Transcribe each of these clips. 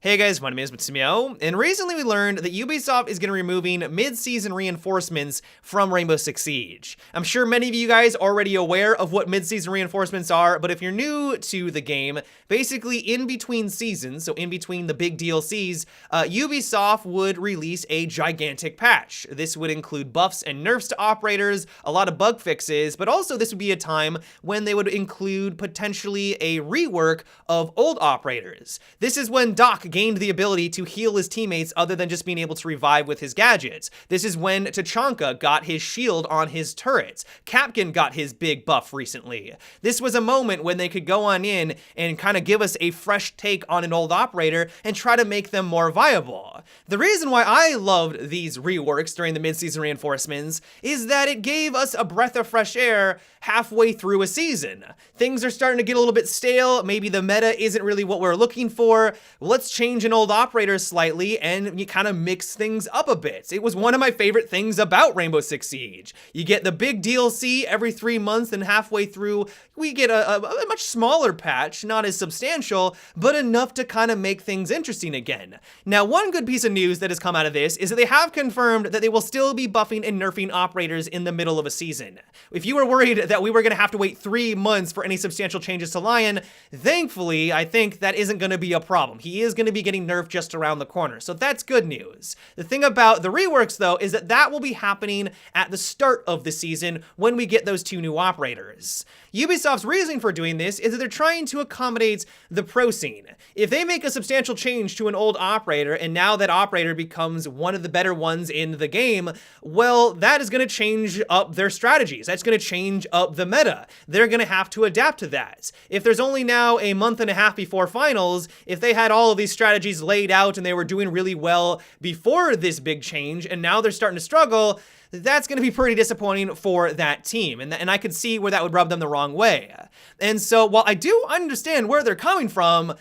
Hey guys, my name is Matsumo, and recently we learned that Ubisoft is going to be removing mid-season reinforcements from Rainbow Six Siege. I'm sure many of you guys are already aware of what mid-season reinforcements are, but if you're new to the game, basically in between seasons, so in between the big DLCs, Ubisoft would release a gigantic patch. This would include buffs and nerfs to operators, a lot of bug fixes, but also this would be a time when they would include potentially a rework of old operators. This is when Doc gained the ability to heal his teammates other than just being able to revive with his gadgets. This is when Tachanka got his shield on his turrets. CanCan got his big buff recently. This was a moment when they could go on in and kind of give us a fresh take on an old operator and try to make them more viable. The reason why I loved these reworks during the mid-season reinforcements is that it gave us a breath of fresh air halfway through a season. Things are starting to get a little bit stale. Maybe the meta isn't really what we're looking for. Let's change an old operator slightly and you kind of mix things up a bit. It was one of my favorite things about Rainbow Six Siege. You get the big DLC every 3 months, and halfway through we get a much smaller patch, not as substantial, but enough to kind of make things interesting again. Now, one good piece of news that has come out of this is that they have confirmed that they will still be buffing and nerfing operators in the middle of a season. If you were worried that we were going to have to wait 3 months for any substantial changes to Lion, thankfully, I think that isn't going to be a problem. He is going to be getting nerfed just around the corner, so that's good news. The thing about the reworks, though, is that that will be happening at the start of the season when we get those 2 new operators. Ubisoft's reasoning for doing this is that they're trying to accommodate the pro scene. If they make a substantial change to an old operator, and now that operator becomes one of the better ones in the game, well, that is going to change up their strategies. That's going to change up the meta. They're going to have to adapt to that. If there's only now a month and a half before finals, if they had all of these strategies laid out and they were doing really well before this big change, and now they're starting to struggle, that's going to be pretty disappointing for that team, and I could see where that would rub them the wrong way. And so while I do understand where they're coming from,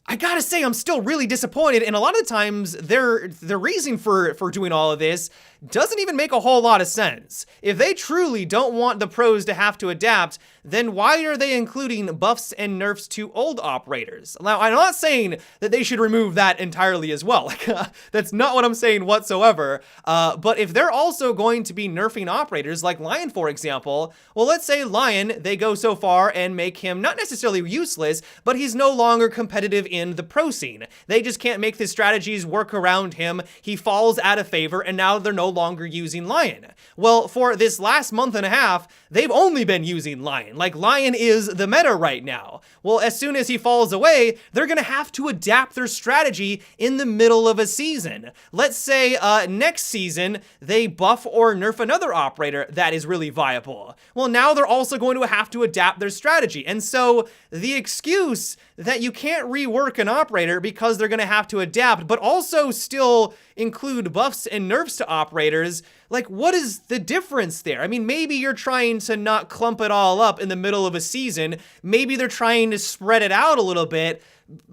I gotta say I'm still really disappointed, and a lot of the times their reason for doing all of this doesn't even make a whole lot of sense. If they truly don't want the pros to have to adapt, then why are they including buffs and nerfs to old operators? Now, I'm not saying that they should remove that entirely as well. That's not what I'm saying whatsoever. But if they're also going to be nerfing operators like Lion, for example, well, let's say Lion, they go so far and make him not necessarily useless, but he's no longer competitive in the pro scene. They just can't make the strategies work around him. He falls out of favor, and now they're no longer using Lion. Well, for this last month and a half, they've only been using Lion. Like, Lion is the meta right now. Well, as soon as he falls away, they're gonna have to adapt their strategy in the middle of a season. Let's say next season, they buff or nerf another operator that is really viable. Well, now they're also going to have to adapt their strategy. And so the excuse that you can't rework an operator because they're gonna have to adapt, but also still include buffs and nerfs to operators, like, what is the difference there? I mean, maybe you're trying to not clump it all up in the middle of a season. Maybe they're trying to spread it out a little bit,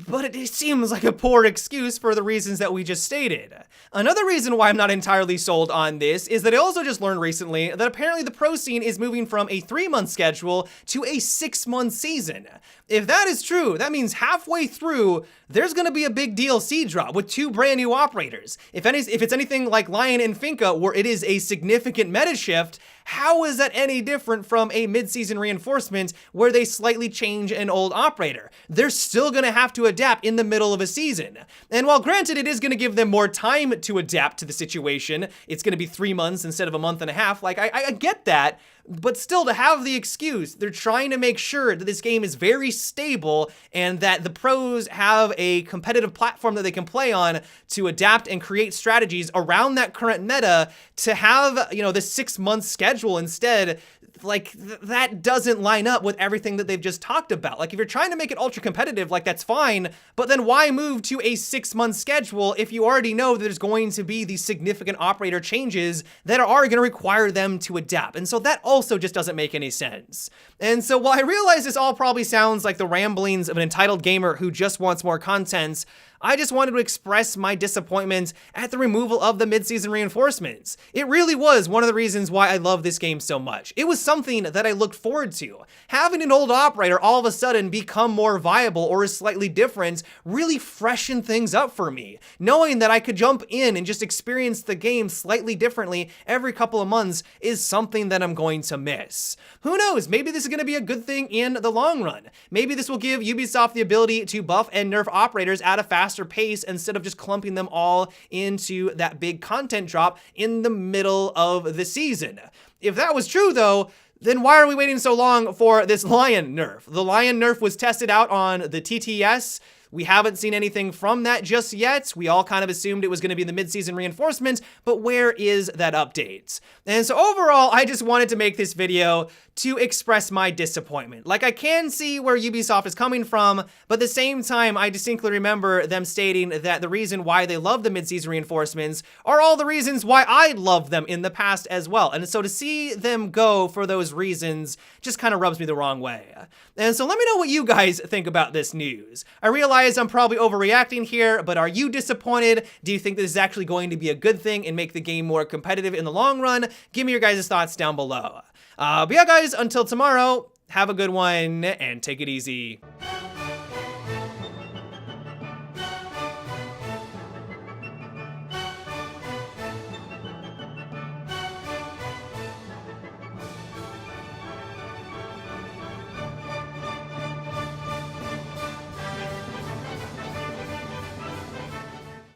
but it seems like a poor excuse for the reasons that we just stated. Another reason why I'm not entirely sold on this is that I also just learned recently that apparently the pro scene is moving from a 3-month schedule to a 6-month season. If that is true, that means halfway through, there's gonna be a big DLC drop with 2 brand new operators. If it's anything like Lion and Finka, where it is a significant meta shift, how is that any different from a mid-season reinforcement where they slightly change an old operator? They're still gonna have to adapt in the middle of a season. And while granted it is gonna give them more time to adapt to the situation, it's gonna be 3 months instead of a month and a half, like, I get that, but still, to have the excuse, they're trying to make sure that this game is very stable and that the pros have a competitive platform that they can play on to adapt and create strategies around that current meta. To have, you know, this 6-month schedule instead, like, that doesn't line up with everything that they've just talked about. Like, if you're trying to make it ultra competitive, like, that's fine, but then why move to a 6-month schedule if you already know that there's going to be these significant operator changes that are going to require them to adapt? And so that also just doesn't make any sense. And so while I realize this all probably sounds like the ramblings of an entitled gamer who just wants more content, I just wanted to express my disappointment at the removal of the mid-season reinforcements. It really was one of the reasons why I love this game so much. It was something that I looked forward to. Having an old operator all of a sudden become more viable or is slightly different really freshened things up for me. Knowing that I could jump in and just experience the game slightly differently every couple of months is something that I'm going to miss. Who knows, maybe this is going to be a good thing in the long run. Maybe this will give Ubisoft the ability to buff and nerf operators at a faster pace instead of just clumping them all into that big content drop in the middle of the season. If that was true though, then why are we waiting so long for this Lion nerf? The Lion nerf was tested out on the TTS. We haven't seen anything from that just yet. We all kind of assumed it was going to be the mid-season reinforcement, but where is that update? And so overall, I just wanted to make this video to express my disappointment. Like, I can see where Ubisoft is coming from, but at the same time, I distinctly remember them stating that the reason why they love the mid-season reinforcements are all the reasons why I loved them in the past as well. And so to see them go for those reasons just kind of rubs me the wrong way. And so let me know what you guys think about this news. I realize I'm probably overreacting here, but are you disappointed? Do you think this is actually going to be a good thing and make the game more competitive in the long run? Give me your guys' thoughts down below. But yeah, guys, until tomorrow, have a good one and take it easy.